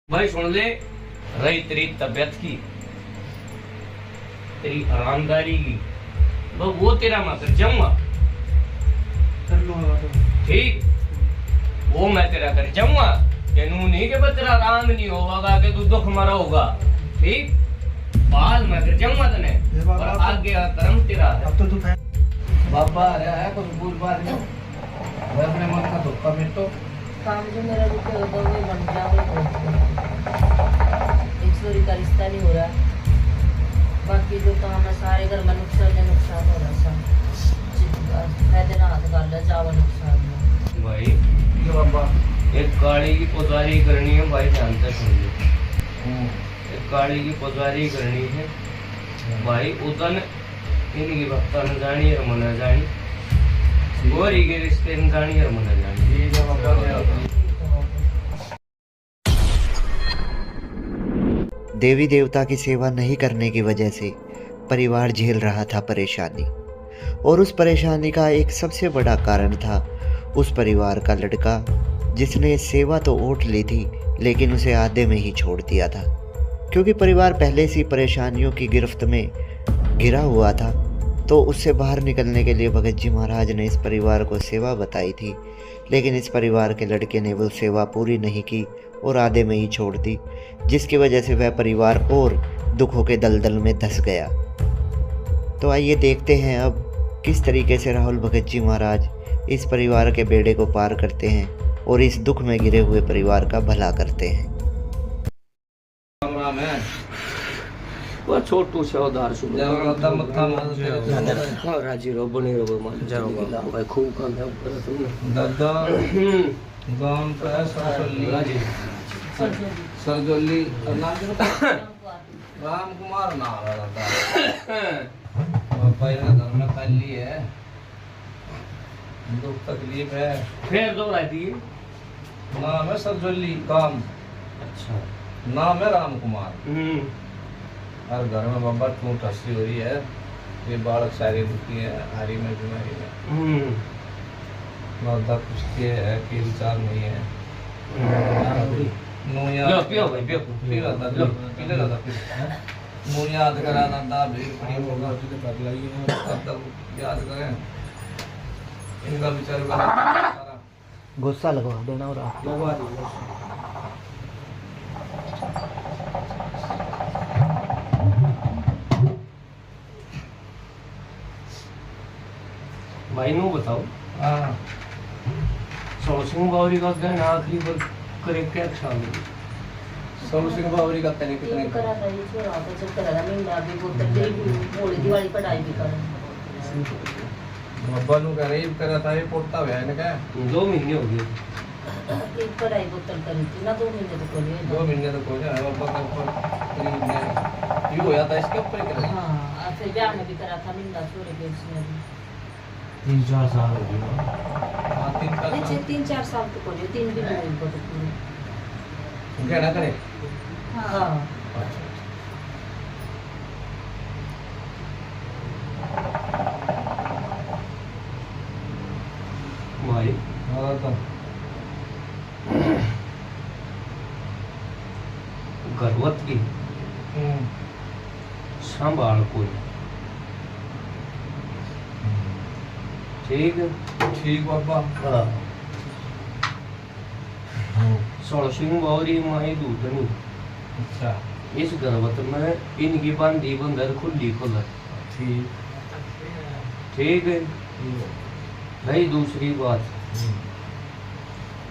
भाई सुन ले, रही तेरी तबीयत की, तेरी आरामदारी की, वो तेरा मैं कर जाऊंगा। ठीक, वो मैं तेरा कर जाऊंगा। तेनू नहीं कि तेरा आराम नहीं होगा कि तू दुख मरा होगा। ठीक, बाल मैं कर जाऊंगा तने, और आगे कर्म तेरा। अब तो तू बाबा आ रहा है कुछ बुर बात नहीं, मैं अपने मन का धोखा मिटो। काम जो मेरा रुके हो तो वो बन जाओ। एक चोरी का रिश्ता नहीं हो रहा, बाकी जो काम है सारे घर में नुकसान हो रहा फायदे ना हाथ कर जावा नुकसान में। भाई ये बाबा एक काली की पुजारी करनी है भाई, ध्यान से सुन लो। एक काली की पुजारी करनी है भाई, उदन इनकी भक्ता न जानी और मन जानी, गोरी के रिश्ते न जानी और मन जानी। देवी देवता की सेवा नहीं करने की वजह से परिवार झेल रहा था परेशानी, और उस परेशानी का एक सबसे बड़ा कारण था उस परिवार का लड़का, जिसने सेवा तो ओट ली थी लेकिन उसे आधे में ही छोड़ दिया था। क्योंकि परिवार पहले से परेशानियों की गिरफ्त में घिरा हुआ था, तो उससे बाहर निकलने के लिए भगत जी महाराज ने इस परिवार को सेवा बताई थी, लेकिन इस परिवार के लड़के ने वो सेवा पूरी नहीं की और आधे में ही छोड़ दी, जिसकी वजह से वह परिवार और दुखों के दलदल में धंस गया। तो आइए देखते हैं अब किस तरीके से राहुल भगत जी महाराज इस परिवार के बेड़े को पार करते हैं और इस दुख में घिरे हुए परिवार का भला करते हैं। वो छोटू से उधार सुनो, राजी रो बने रो मान जाओ भाई, खूब काम है ऊपर तुमने दादा गांव पे सरजोली सरजोली राम कुमार नाम है दादा। पहले घर में पहली है, दुख तकलीफ है, फिर दो रहती है। नाम है सरजोली काम, अच्छा नाम है राम कुमार। हर घर में बाबा टूट हंसी हो रही है, ये बालक सारे दुखी है, हारी में बीमारी में मादा कुछ ये है कि विचार नहीं है। लो पियो भाई, पियो पी रहा था, पीने लगा फिर मुँह याद करा दादा भीड़ पड़ी होगा तब याद करें इनका विचार करा, गुस्सा लगवा देना और लगवा दो। भाई नू बताओ, हाँ सोसिंग बावरी का गहना आखिरी बार करे क्या ख्याल है? सोनू सिंह बावरी का तने कितने तीन करा था ये छोरा तो जब करा था महीना भी वो तक तेरी होली दिवाली पढ़ाई भी कर बाबा नु कह रही करा था, ये पोता हुआ है ना क्या 2 महीने हो गए। एक पढ़ाई बोतल करी थी ना, 2 महीने तो कोई 2 महीने तो कोई है बाबा का ऊपर करीब में ये होया था, इसके ऊपर करा। हाँ फिर ब्याह में भी करा था महीना छोड़े के उसमें भी 3-4 साल हो गए। हां 3-4 साल तो कोई 3 भी नहीं हुई तो पूरी। क्या ना करे। हाँ भाई हां तो गर्वत की संभाल कोई, ठीक ठीक बाबा। हाँ सोसिंग बावरी माई दूधनी, अच्छा इस गर्भवत में इनकी बांधी बंदर खुली खुलर। ठीक ठीक है भाई। दूसरी बात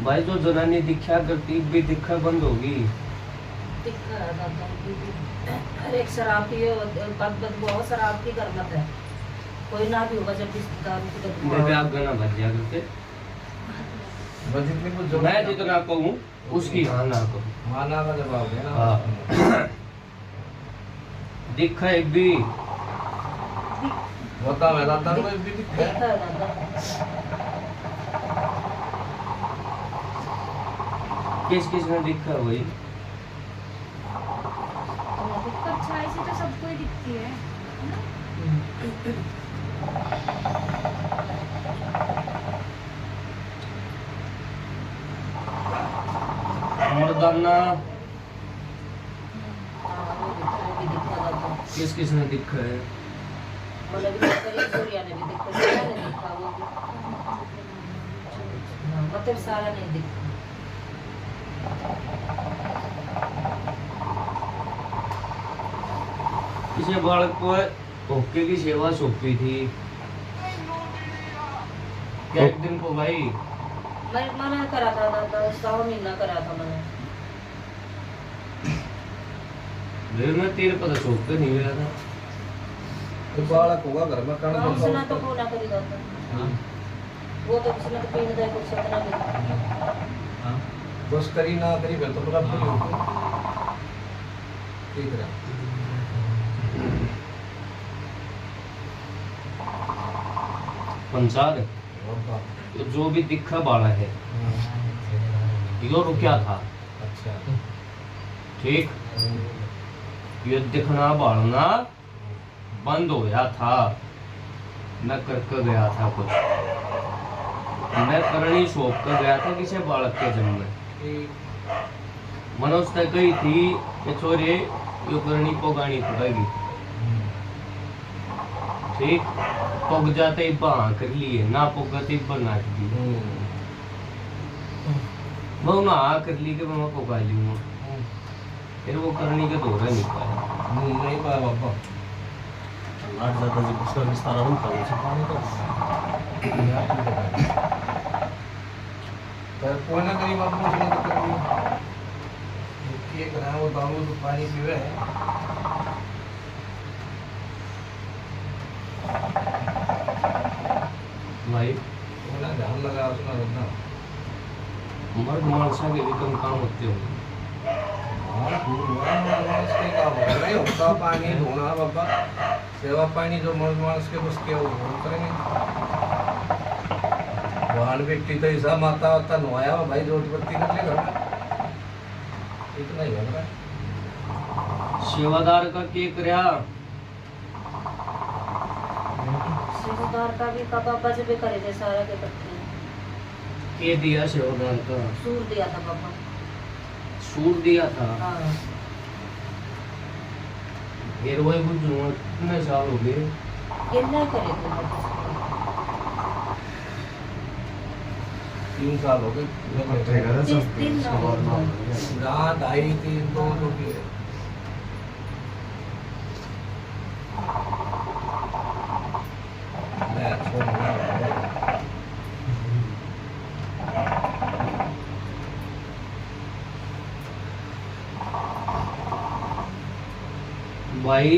भाई, जो जनानी दीक्षा करती भी दीक्षा बंद होगी। एक शराब की बहुत शराब की गर्मत है, कोई ना भी होगा जब मैं आप गाना बज जाया करते, जितनी कुछ जो मैं जितना कहूँ उसकी हाँ ना कहूँ। हाँ ना का जवाब है ना। हाँ दिखा एक भी बता मैं दादा को भी दिखा किस किस ने दिखा वही अच्छाई से तो सबको ही दिखती है मर्दाना वो भी दिखा था। किस किसने दिखा है? मतलब कि करीब सूर्या ने भी दिखा, सूर्या ने दिखा वो भी। हाँ, मतलब सारा नहीं दिखा। किसी बालक को ओके की सेवा सौंपी थी क्या एक दिन को भाई? मैं मना करा था 10 महीना करा था मैंने। मैं तेरे पता सौंप के नहीं गया था। तो बालक होगा घर में कण हाँ, उसने तो फोन करी था। वो तो उसने तो पीने दे कुछ सतना भी। बस करी ना करी फिर तो बराबर ही होगा। ठीक है। पंचार तो जो भी दिखा बाड़ा है यो रुकिया था। अच्छा ठीक, ये दिखना बाढ़ना बंद हो गया था। मैं करके गया था कुछ, मैं करनी सौंप कर गया था किसी बालक के जन्म में। मनोज तक गई थी कि छोरे यो करनी पोगानी पड़ेगी। ठीक, पग जाते ही बहा कर लिए, ना पोगते बना दी। मैं ना कर ली कि मैं पोगा लूंगा, फिर वो करनी का दौरा नहीं पाया। नहीं पाया बाबा। लाट जाता जी उसका विस्तार हम करो से पानी का पर कोई ना कहीं बाबा मुझे तो करी ये करा वो दारू तो पानी पीवे भाई वो ना ध्यान लगा उसना रखना। मर्द मानसा के भी कम काम होते होंगे। इसके काम हो रहा है उसका पानी धोना बाबा, सेवा पानी जो मर्द मानस के बस के वो करेंगे। वाहन व्यक्ति तो ऐसा माता वाता नवाया भाई रोटी बत्ती कर ले घर में, इतना ही बन रहा है। सेवादार का के करया? सेवादार का भी पापा जब भी करे थे सारा के पत्ते के दिया सेवादार का? सूर दिया था पापा। सूर दिया था? हाँ। फिर वही बुझूंगा कितने साल हो गए? कितना करे थे पापा? 3 साल हो गए। 3 ना हो गए। रात आई 3 2 हो गए। मैं छोड़ भाई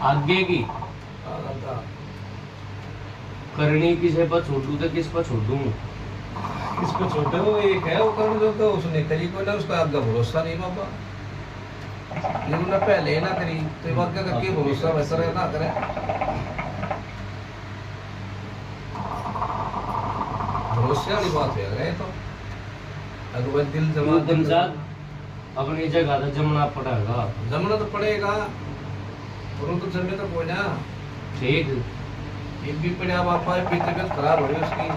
आगे की करनी किसे पर छोड़ू तो किस पर छोड़ू? किस पे छोटे वो एक है वो कर जो तो उसने करी कोई ना, उसका आपका भरोसा नहीं बाबा। ये उन्होंने पहले ही ना करी तो ये बात का क्या भरोसा वैसा रहे ना करे। भरोसे वाली बात है अगर ये तो अगर दिल जमा पंचायत अपनी जगह तो जमना पड़ेगा। जमना तो पड़ेगा और तो जमे तो कोई ना। ठीक, एक भी पड़े आप आपा फिर तबियत खराब हो रही है उसकी।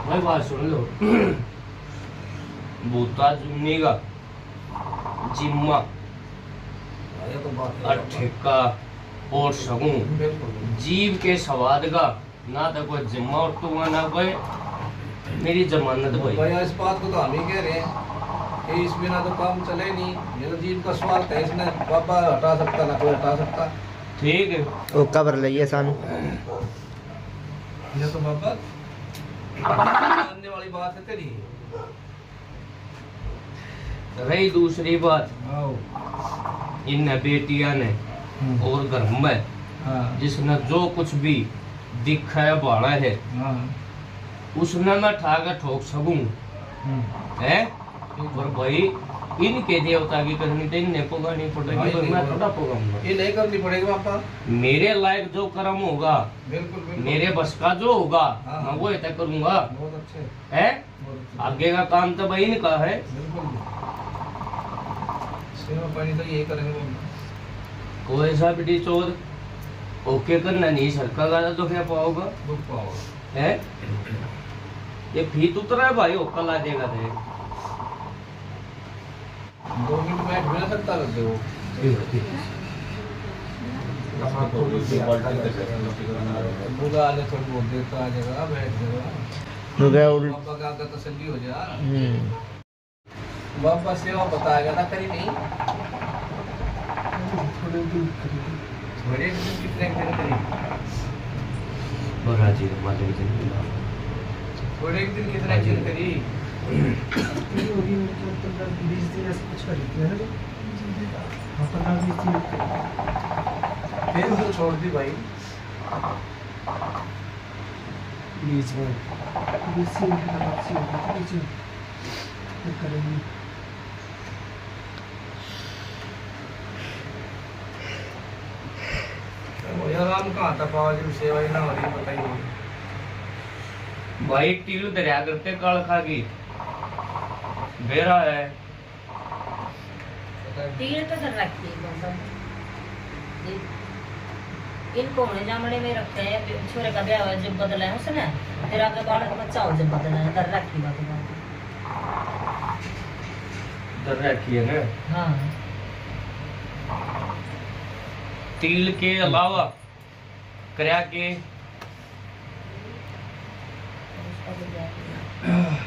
भाई बात सुन लो। बूता जुम्मीगा जिम्मा ये तो बात है ठेका और सगुं बिल्कुल। जीव के स्वाद का ना तो कोई जिम्मा और तू ना कोई मेरी जमानत भाई। भैया इस बात को तो हम ही कह रहे हैं कि इस बिना तो काम चले नहीं। ये तो जीव का स्वार्थ है, इसने बाबा हटा सकता ना कोई हटा सकता। ठीक है, वो कबर लइए सानू। ये तो बाबा जानने वाली बात है तेरी। रही दूसरी बात, आओ इन बेटिया ने और घर में हाँ जिसने जो कुछ भी दिखा है बाड़ा है हाँ उसने मैं ठाकर ठोक सकूं है। और भाई इनके देवता की करनी तो इन्हें पोगानी पड़ेगी, पर मैं थोड़ा पोगाऊंगा। ये नहीं करनी पड़ेगी पापा। मेरे लायक जो कर्म होगा, बिल्कुल बिल्कुल मेरे बस का जो होगा हाँ। मैं वो तय करूंगा बहुत अच्छे है। बहुत अच्छे। आगे का काम तो भाई इनका है। बिल्कुल सेवा पानी तो यही करेंगे बाबा। कोई सा बेटी चोर ओके करना नहीं सरकार का तो क्या पाओगा दुख पाओ है। ये फीत उतरा है भाई ओका ला देगा थे 2 मिनट बैठ भी ना सकता रहते हो। बुला ले थोड़ी बहुत देर तो आ जाएगा, बैठ जाएगा। बाबा का आकर तसल्ली हो जा। बाबा सेवा बताएगा ना, करी नहीं थोड़े दिन कितने दिन करी, बड़ा जी मालिक जी थोड़े दिन कितने दिन करी। 20 दिन ऐसे कुछ खरीदते हैं ना, 15-20 दिन फिर तो छोड़ दी भाई। बीच में 20 दिन की वापसी होगी तो बीच में फिर करेंगे। यार हम कहाँ था, पावा जी सेवा ही ना हो रही, बताइए। भाई टील दरिया करते काल खागी बेरा है। तीर तो सर रखती है मतलब इनको होने जामने में रखे हैं। छोरे का ब्याह जब बदला है उसने, फिर आगे बालक बच्चा हो जब बदला है, दर रखी बात दर रखी है ना। हाँ तिल के अलावा करया के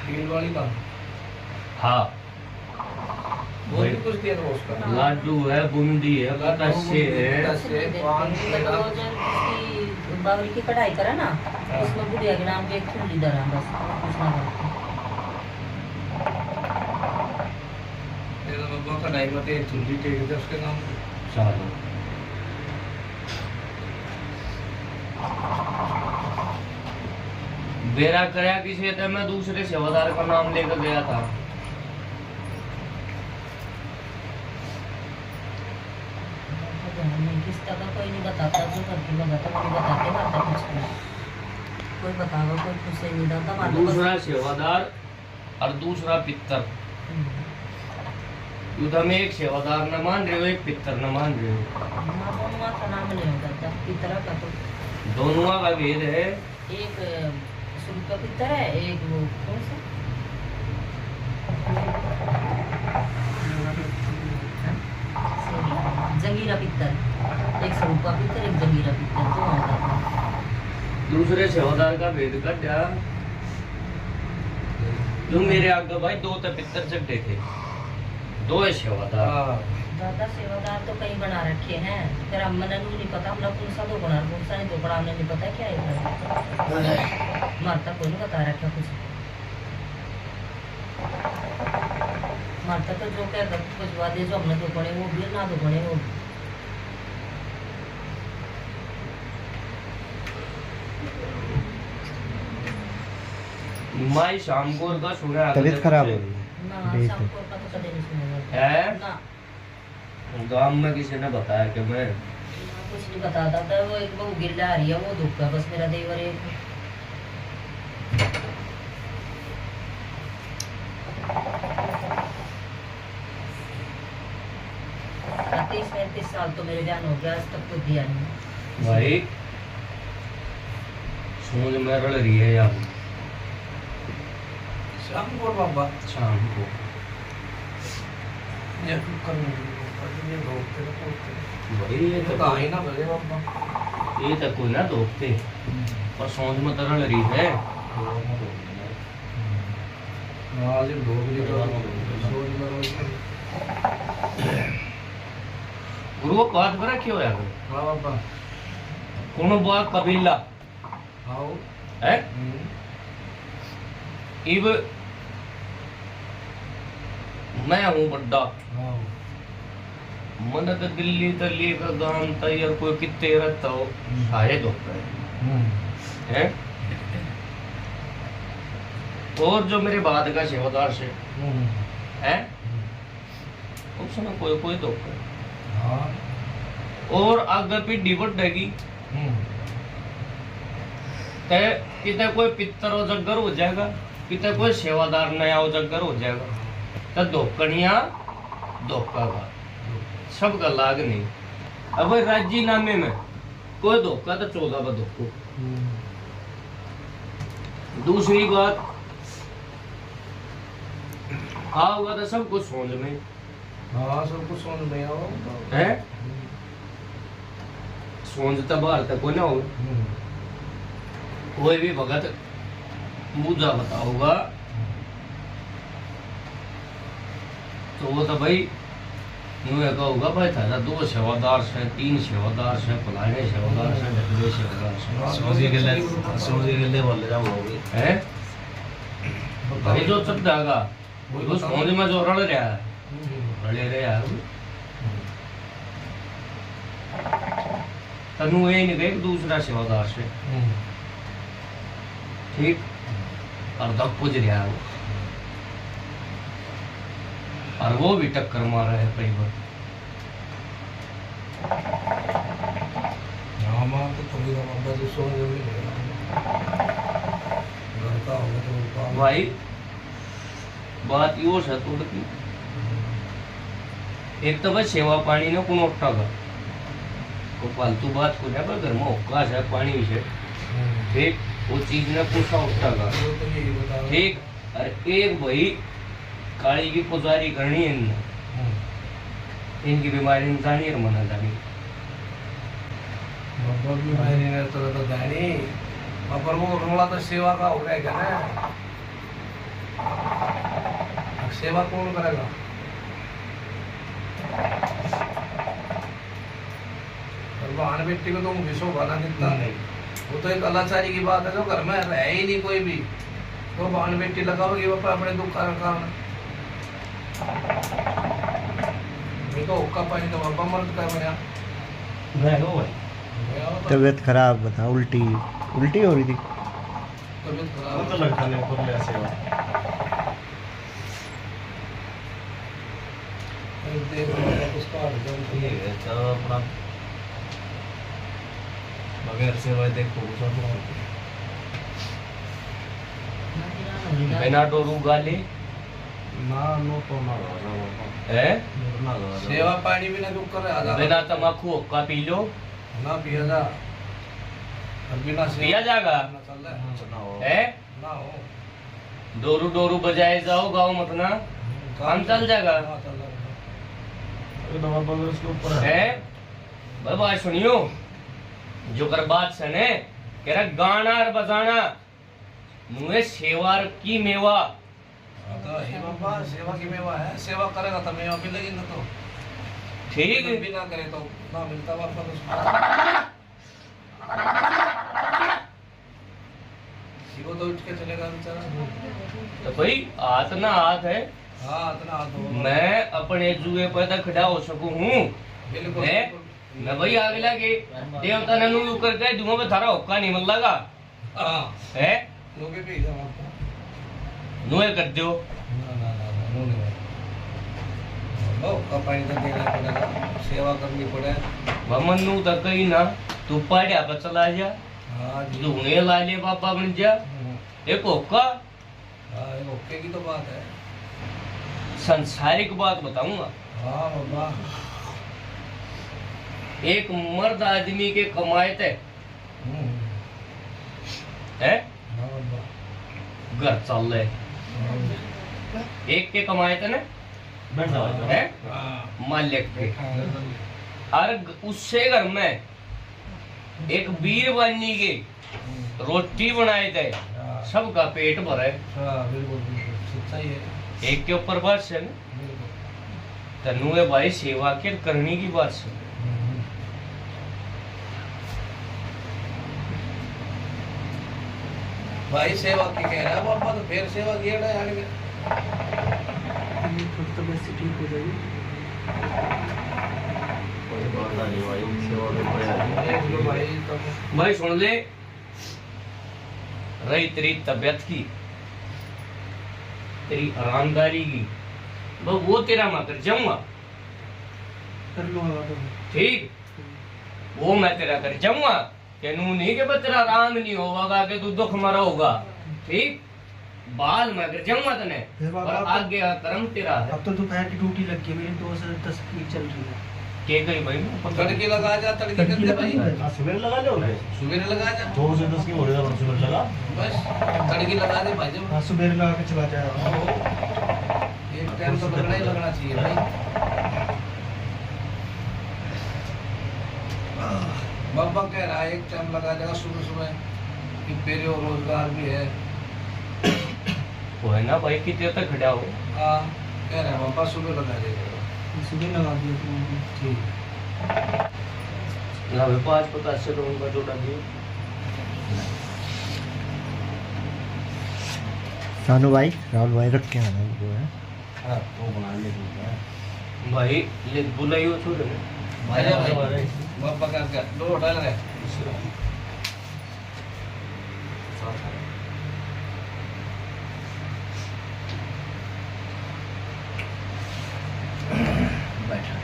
तिल वाली बात। हाँ वो भी कुछ दिया था उसका। लाडू है, बूंदी है, बताशे है। बावरी की कढ़ाई करा ना, उसमें बुढ़िया के नाम पे एक थुल्ली दरा बस कुछ ना करते। तेरा बाबा का नाई मत एक थुल्ली टेक दे उसके नाम पे। चलो बेरा करया किसी थे, मैं दूसरे सेवादार का नाम लेकर गया था। किस्ता का कोई नहीं बताता, जो करके बताता वो नहीं बताते, मारता कुछ नहीं। कोई बतावा कोई कुछ नहीं बताता, मारता दूसरा सेवादार और दूसरा पितर। युद्ध में एक सेवादार न मान रहे हो, एक पितर न मान रहे हो। दोनों का नाम नहीं होता, पितरा का तो दोनों का भेद है। एक शुरू का पितर है, एक वो कौन सा जंगीरा पितर, एक स्वरूपा पितर, एक जंगीरा पितर, तो होता था। दूसरे सेवादार का भेद कर दिया। जो मेरे आगे भाई 2 तो पितर चढ़े थे, 2 है सेवादार। दादा सेवादार तो कई बना रखे हैं, फिर हमने नहीं पता, हमने कौन सा तो बना, कौन सा नहीं तो बना, हमने नहीं पता क्या है। मारता कोई नहीं बता रखा कुछ, मारता तो जो क्या कर कुछ वादे जो हमने तो बने वो भी ना तो बने वो। माई शाम को का सुना तबीयत खराब हो रही है। ना शाम को का तो कभी नहीं सुना है। ना, गांव में किसी ने बताया कि मैं कुछ नहीं बताता था। वो एक वो गिल्ला आ रही है, वो दुख का बस मेरा देवर एक 30-35 साल तो मेरे जान हो गया, आज तक कुछ दिया नहीं भाई समझ में रल रही है यार। शाम को बाबा शाम को ये करने ये रोकते भाई ये तो कहाँ ही ना बजे बाबा। ये तो कोई ना दोखते पर समझ में तो रल रही है। आज लोग भी तो सोच में गुरु को बात पर क्यों यार? हाँ बाबा कोनो बात कबीला आओ है इब मैं हूँ बड्डा आओ मन तो दिल्ली तो लेकर गांव तैयार कोई कितने रहता हो सारे दोस्त है। और जो मेरे बाद का सेवादार से है उस समय कोई कोई दोस्त है। हाँ और आगे पीढ़ी बढ़ेगी कितने कोई पितर उजागर हो जाएगा, कितने कोई सेवादार नया उजागर हो जाएगा। तो धोकनिया धोखा का सबका लाग नहीं। अब राजीनामे में कोई धोखा तो 14 का धोखो। दूसरी बात आओगा तो सब कुछ सोच में हाँ सब कुछ समझ में आओ है सोचता बाहर तक कोई ना हो कोई भी भगत मुझा बताऊंगा तो वो तो भाई यूं कहूँगा भाई था 2 सेवादार से 3 सेवादार से फलाने सेवादार से ढकले सेवादार से समझ के लेवल ले जाओगे है भाई जो चल जाएगा वो समझ में जो रड़ रहा है रड़े रहे यार तनु ये नहीं गए दूसरा सेवादार से ठीक और तब पूज रहा है और वो भी टक्कर मार रहा है कई बार हाँ तो थोड़ी बाबा जो सो भाई बात यो है थोड़ी की एक तो भाई सेवा पानी ने कौन उठागा को फालतू बात को है पर घर में अवकाश है पानी से ठीक वो चीज ने पूछा उठागा ठीक और एक भाई काली की पुजारी करनी है इनकी बीमारी ने जानी और मना जानी बाबा बीमारी ने तो जानी पर वो रोला तो सेवा का हो रहेगा ना सेवा कौन करेगा बहन बेटी को तो विश्व बना देता नहीं वो तो एक अलाचारी की बात है जो घर में रह ही नहीं कोई भी तो बहन बेटी लगाओगी वो अपने दुख कारण मैं तो ओका पानी तो बाबा मर्द कर बना तबीयत खराब बता उल्टी उल्टी हो रही थी तबीयत वो तो खराब लगता नहीं ऊपर ले सेवा उसका ठीक है तो अपना बगैर सेवा देखो सब बिना डोरू गाले ना नो तो ना है ना सेवा पानी भी ना दुख कर रहा बिना तमाकू का पी लो ना पिया जा और बिना पिया जाएगा ना चल रहा है ना हो डोरू डोरू बजाए जाओ गाँव मत ना काम चल जाएगा हाँ, चल रहा है। दवा बगैर उसके ऊपर है भाई बात सुनियो जो कर बात सने कह रहा गाना और बजाना मुझे सेवार की मेवा हाँ, तो हे बाबा सेवा की मेवा है सेवा करेगा तो मेवा मिलेगी ना तो ठीक भी ना करे तो ना मिलता वापस वो तो उठ के चलेगा बेचारा तो भाई हाथ ना हाथ है हाँ इतना हाथ हो मैं अपने जुए पर तक खड़ा हो सकूं हूँ बिल्कुल है मैं भाई आगे लगे देवता ने नू कर के दुआ में थारा हुक्का नहीं मिल लगा हाँ है लोगे भी इधर आपका नुए कर दो ना ना ना ना नो नहीं लो का पानी तो देना पड़ेगा सेवा करनी पड़े भमन नू तक ही ना तू पाड़िया पर चला जा हाँ जी धुने ला ले बाबा बन जा एक हुक्का हाँ ये ओके की तो बात है संसारिक बात बताऊंगा हाँ बाबा एक मर्द आदमी के कमाए थे है हाँ बाबा घर चल रहे हाँ, एक के कमाए थे ना बैठ जाओ है हाँ मालिक के और उससे घर में एक बीर बनी के रोटी बनाए थे सबका पेट भरे हाँ बिल्कुल बिल्कुल सच्चाई है एक के ऊपर बात है ना बिल्कुल तनु है भाई सेवा के करने की बात है भाई सेवा की कह रहा है बाबा तो फिर सेवा किया ना यानी कि तबीयत से ठीक हो जाएगी कोई बात नहीं भाई सेवा में बढ़िया देख लो भाई तुम भाई सुन ले रही तेरी तबीयत की तेरी आरामदारी की वो तेरा मैं कर जाऊंगा कर लो ठीक वो मैं तेरा कर जाऊंगा कि नू नहीं कि तेरा आराम नहीं होगा कि तू दुख मरा होगा ठीक बाल मैं कर जाऊंगा तने फिर बाबा और आप- आगे का कर्म तेरा है अब तो दोपहर की ड्यूटी लग गई मेरी 2 से 10 की चल रही है के गई भाई तड़की लगा जा तड़की कर दे भाई सुबह लगा लो सुबह लगा जा 2 से 10 की हो रही है सुबह लगा बस तड़की लगा दे भाई जब हाँ सुबह लगा के चला जाएगा एक टाइम तो लगना ही लगना चाहिए भाई कह रहा है एक टाइम लगा देगा सुबह सुबह कि मेरे और रोजगार भी है। वो है ना भाई कितने तक खड़ा हो। हाँ कह रहा है पापा सुबह लगा देगा। सुबह लगा दिया तुमने। ठीक ना भाई 5 से लोगों का जोड़ा दियो। सानू भाई राहुल भाई रख के आना उनको है। हाँ तो बना ले दूंगा। भाई ये बुलाइयो छोड़ भाई पापा का दो होटल है। बैठा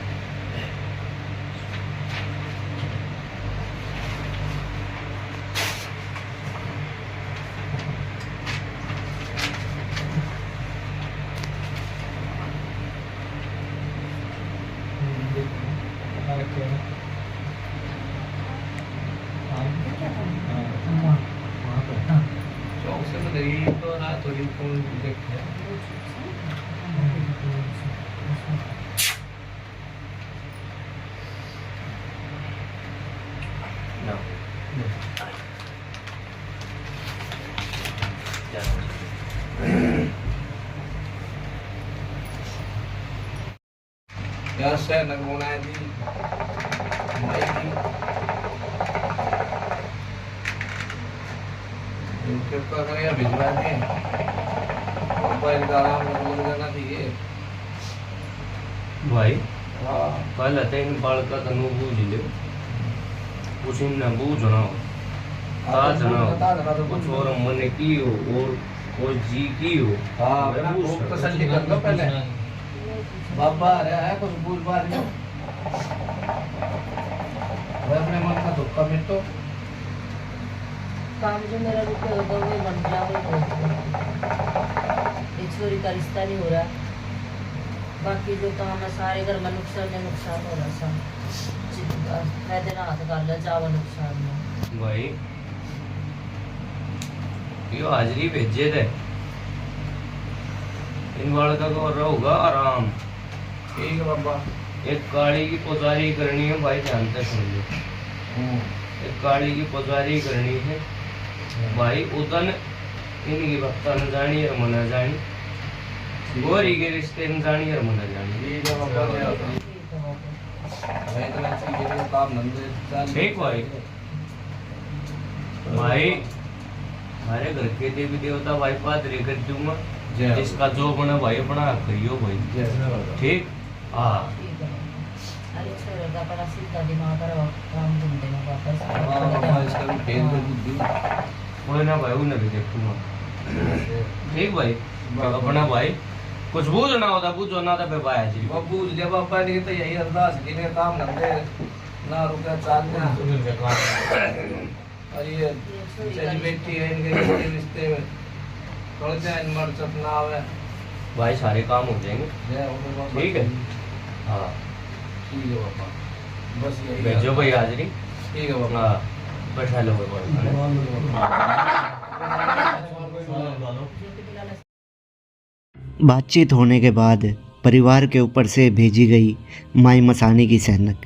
चौक से तो गई तो ना थोड़ी कौन देखते यार से नगमोना दी माई की इनके का करें भिजवा दें मोबाइल का आराम बंद करना चाहिए। भाई हाँ कल आते इन बालका तनु बूझ ले कुछ ना बूझना हो ताज ना हो कुछ और मन की हो और कोई जी की हो। हाँ मैं अपना पूछ खूब सकता तसल्ली कर लो पहले। बाबा आ रहा है कुछ पूछ बात नहीं। वह अपने मन का धोखा मिटो। काम जो मेरा रुके होगा वो बन गया वो एक चोरी का रिश्ता नहीं हो रहा। बाकी जो काम है सारे घर में नुकसान हो रहा सा। मैं दिन हाथ कर लिया जावा नुकसान में। भाई यो हाजरी भेजे थे इन बालका को होगा आराम। ठीक है बाबा। एक काली की पुजारी करनी है भाई, ध्यान से सुन लो। एक काली की पुजारी करनी है भाई। उदन इनकी भक्ता न जानी और मना जानी, गोरी के रिश्ते न जानी और मना जानी। ठीक है बाबा। भाई इतना चीजें का काम धंधे ठीक भाई। भाई हमारे घर के देवी देवता भाई पादरी कर दूंगा, जिसका जो बना भाई बना करियो भाई। ठीक हाँ ठीक है। अरे छोरे का पड़ा सीधा दिमाग करो काम ढूंढ देना वापस। हाँ इसका भी फेल दे बुद्धि। कोई ना भाई उन्हें भी देखूंगा। ठीक भाई अपना भाई कुछ बूझना होता बूझो ना था फिर भाई जी बाबू जब बाबा ने तो यही अरदास की ने काम धंधे ना रुका चालना। और ये चली बेटी है इनके रिश्ते में थोड़ा सा मर सपना आवे भाई, सारे काम हो जाएंगे। ठीक है हाँ ठीक है बाबा। बस यही भेजो भाई हाजरी। ठीक है बाबा। हाँ बैठा लो भाई। बातचीत होने के बाद परिवार के ऊपर से भेजी गई माई मसानी की सैनक,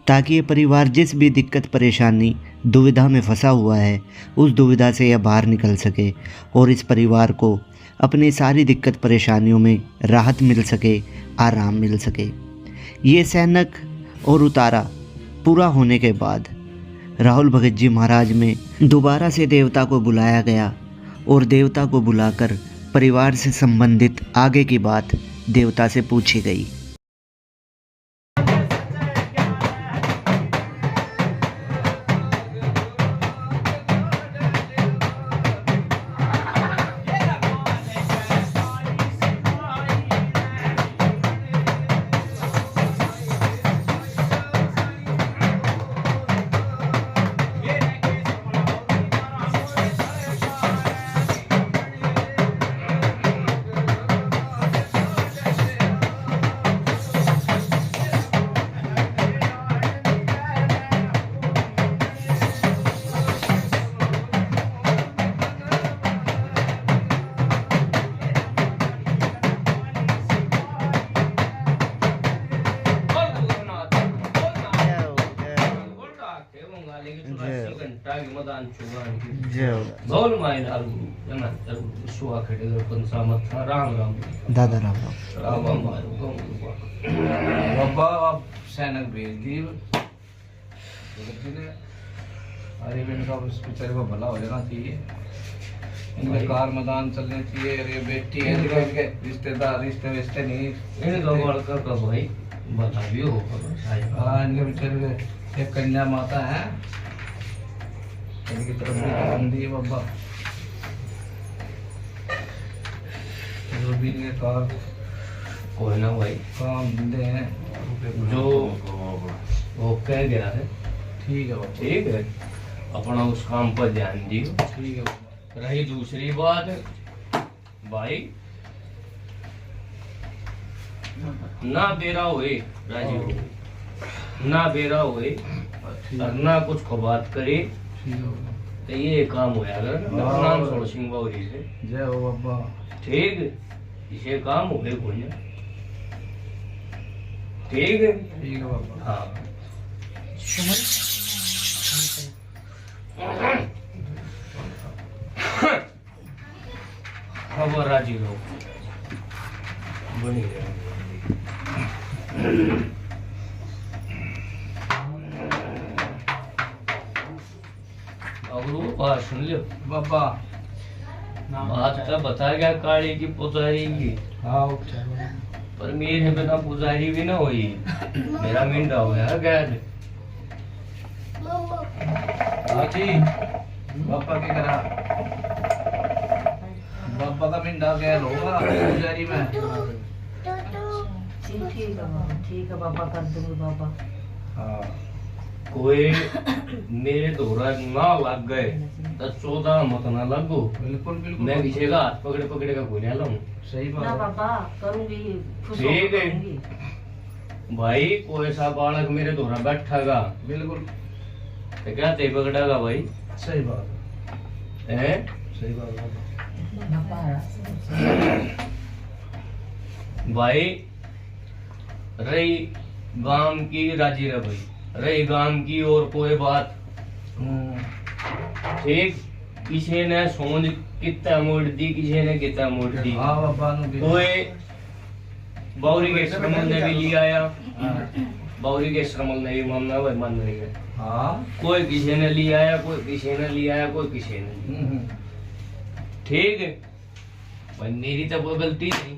ताकि ये परिवार जिस भी दिक्कत परेशानी दुविधा में फंसा हुआ है उस दुविधा से यह बाहर निकल सके और इस परिवार को अपनी सारी दिक्कत परेशानियों में राहत मिल सके, आराम मिल सके। ये सैनक और उतारा पूरा होने के बाद राहुल भगत जी महाराज में दोबारा से देवता को बुलाया गया और देवता को बुलाकर परिवार से संबंधित आगे की बात देवता से पूछी गई। मदान चुगान की जय होगा गौल माय लागू जमातर सुआ खड़े पंसा मथा राम राम दादा राम राम राम मारो गौ बाबा आप सैनिक भेज दी अरे इनका बेचारे को भला हो जाना चाहिए, इनके कार मैदान चलने चाहिए। अरे बेटी है इनके रिश्तेदार रिश्ते नहीं इन गौड़ का भाई बता भी हो हाँ, इनके बेचारे एक कन्या माता है, इनकी तरफ भी बंदी है बाबा। जो भी इनके कार कोई ना भाई काम धंधे हैं जो वो कह गया है ठीक है बाबा, ठीक है, अपना उस काम पर ध्यान दियो। ठीक है बाबा। रही दूसरी बात भाई, ना बेरा हुए राजी हो, ना बेरा हुए और ना कुछ को बात करे ठीक है बाबा। तो ये काम होया अगर नाम सोड़ सिंह बावरी से जय हो बाबा। ठीक, इसे काम हो गए कोई ना, ठीक है ठीक है बाबा। हाँ अब राजी लोग बनी रहे। अब वो बात सुन लो बाबा बात का बता गया काली की पुजारी की, हाँ पर मेरे बिना पुजारी भी ना हुई, मेरा मिंडा होया गैर जी बाबा के करा बाबा का मिंडा गया होगा पुजारी में। ठीक है बाबा, ठीक है बाबा, कर दूंगी बाबा। हाँ कोई मेरे दोहरा ना लग गए तो 14 मत ना लगो, बिल्कुल बिल्कुल मैं किसी का हाथ पकड़े पकड़े का कोई नहीं लाऊं। सही ना बात है। बाबा करूंगी, खुश ठीक होकर है। करूंगी। भाई कोई सा बालक मेरे दोहरा बैठागा बिल्कुल तो क्या ते पकड़ेगा भाई सही बात है, हैं? सही बात है। भाई रही गांव की राजी रह भाई, रही गांव की और कोई बात ठीक, किसी ने सोच कितना मोड़ दी, किसी ने कितना मोड़ दी, हाँ बाबा नु भी- कोई बाउरी के श्रमल ने भी लिया आया, हाँ। बाउरी के श्रमल ने भी मानना भाई मान नहीं गए, हाँ कोई किसी ने लिया आया, कोई किसी ने लिया आया, कोई किसी ने लिया। ठीक है भाई, मेरी तो कोई गलती नहीं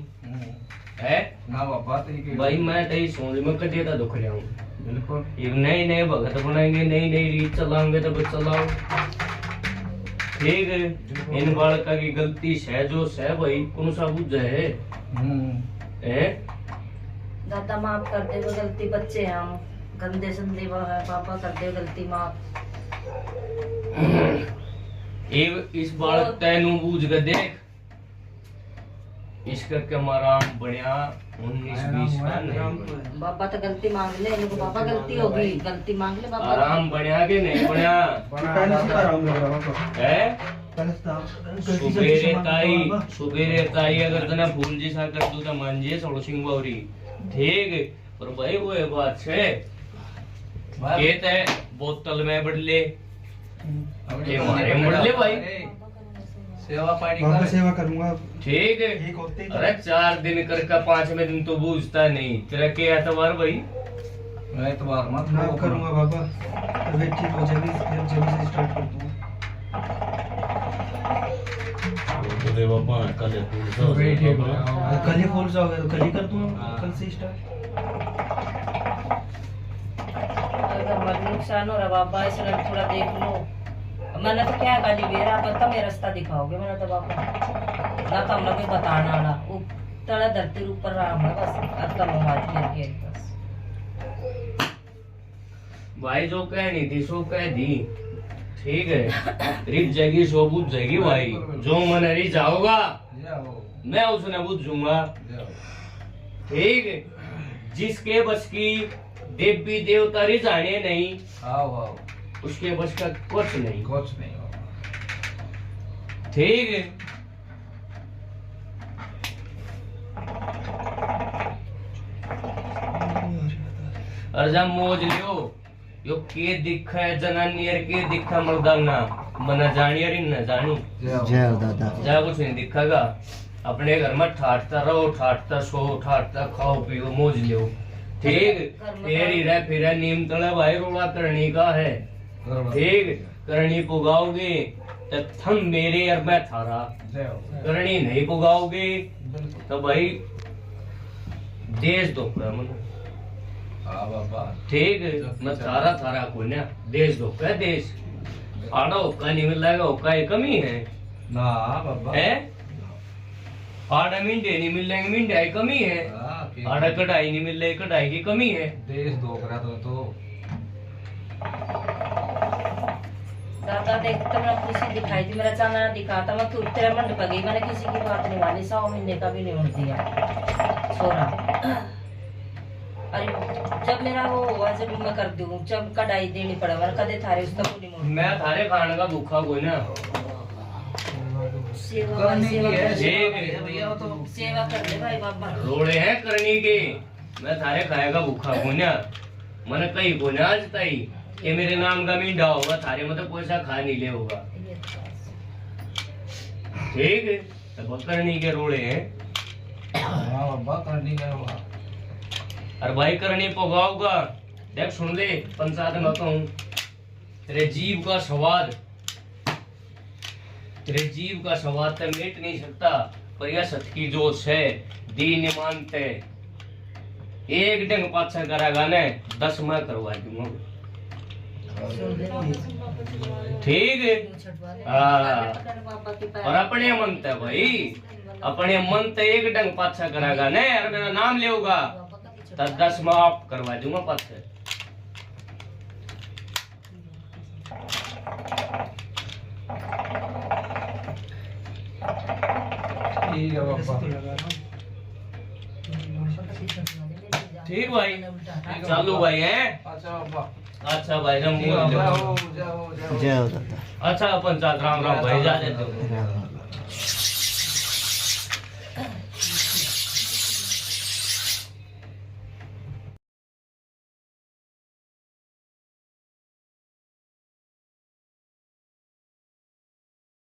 है ना बाबा तरीके भाई, मैं तेरी सोच में कटे था दुख रहा हूँ। बिल्कुल ये नए नए भगत बनाएंगे, नई नई रीत चलाएंगे तो बस चलाओ, ठीक है। इन बालका की गलती है जो है भाई, कौन सा बुझ है दादा माफ कर दे, वो गलती बच्चे हैं हम, गंदे संदे पापा कर दे गलती माफ। इस बालक तेनू बूझ के देख, इसका क्या मराम बढ़िया 19-20 का नहीं, बाबा तो गलती मांग ले, इनको बाबा गलती होगी, गलती मांग ले बाबा। आराम बढ़िया के नहीं बढ़िया है। सुबेरे ताई अगर तना फूल जी सा कर दू तो मान जी सोलो सिंह बावरी, ठीक है। पर भाई वो ये बात है कहते हैं बोतल में बदले ये मारे बदले भाई, सेवा पानी बाबा कर सेवा करूंगा, ठीक है। एक होते ही अरे 4 दिन करके 5वें दिन तो बूझता नहीं, तेरा के एतवार भाई मैं इतबार मत मैं करूंगा बाबा, तबीयत ठीक हो जाएगी फिर जल्दी से स्टार्ट कर दूंगा। बोले बाबा कल ठीक है कल ही खोल जाओगे तो कल ही कर दूंगा, कल से स्टार्ट। अगर मत नुकसान हो रहा बाबा, इसलिए थोड़ा देख लो। मैंने तो क्या गाली बेरा पता मेरा रास्ता दिखाओगे, मैंने तो बाबा ना तो हम लोग बताना आना वो तड़ा धरती ऊपर रहा हूँ बस, अब कम आवाज के बस। भाई जो कहनी थी सो कह दी, ठीक है। रिप जाएगी सो बुझ जाएगी भाई, जो मन री जाओगा मैं उसने बुझूंगा, ठीक है। जिसके बस की देवी देवता री जाने नहीं, आओ आओ उसके बस का कुछ नहीं, कुछ नहीं बाबा। ठीक है। और जब मोज लियो यो के दिखा है जनानियर के दिखा मर्दाना मना जानी और न जानी जय हो दादा। जा कुछ नहीं दिखागा। अपने घर में ठाटता रहो, ठाटता सो, ठाटता खाओ पियो मौज लो, ठीक। तेरी रह फिर नीम तले भाई रोड़ा करनी का है, ठीक। करनी पुगाओगे तो थम मेरे और मैं थारा, करनी नहीं पुगाओगे तो भाई देश धोखा मन, हाँ बाबा ठीक। मैं थारा थारा को ना देश धोखा है, देश आड़ा होका नहीं मिल रहा, होका एक कमी है ना बाबा है। आड़ा मिंडे नहीं मिल रहे, मिंडे की कमी है। आड़ा कढ़ाई नहीं मिल रही, कढ़ाई की कमी है। देश धोख रहा तो दादा देख तो मैं खुशी दिखाई थी, मेरा चांदना दिखाता, मैं तुरंत तेरा मंड पर गई, मैंने किसी की बात नहीं मानी, 100 महीने का भी नहीं उड़ दिया छोरा। अरे जब मेरा वो हुआ, जब मैं कर दूं, जब कढ़ाई देनी पड़े, मैंने कदे थारे उसका को नहीं मोड़। मैं थारे खाने का भूखा कोई ना, सेवा भैया तो सेवा कर ले भाई बाबा। रोड़े हैं करनी के, मैं थारे खाएगा भूखा कोई ना। मैंने कही को ना आज ताई ये मेरे नाम का मींडा होगा, थारे मतलब पैसा खा नहीं ले होगा, ठीक है। तो करनी के रोड़े हैं। हाँ बाबा करनी का होगा। अरे भाई करनी पगाओगा, देख सुन ले पंचायत में कहूँ, तेरे जीव का स्वाद, तेरे जीव का स्वाद तो मिट नहीं सकता, पर यह सत की जोश है दीन मानते। एक डंग पाछा करागा ने 10 मैं करवा दूंगा, ठीक है। और अपने मन ते भाई, अपने मन ते एक डंग पाछा करागा ने, और मेरा नाम लेगा तो 10 मैं आप करवा दूंगा पाछे। ठीक है बाबा, ठीक भाई, चालू भाई है। अच्छा बाबा, अच्छा भाई जब जाओ जाओ जाओ। जय हो दादा। अच्छा अपन राम राम भाई जा देते हो। राम राम।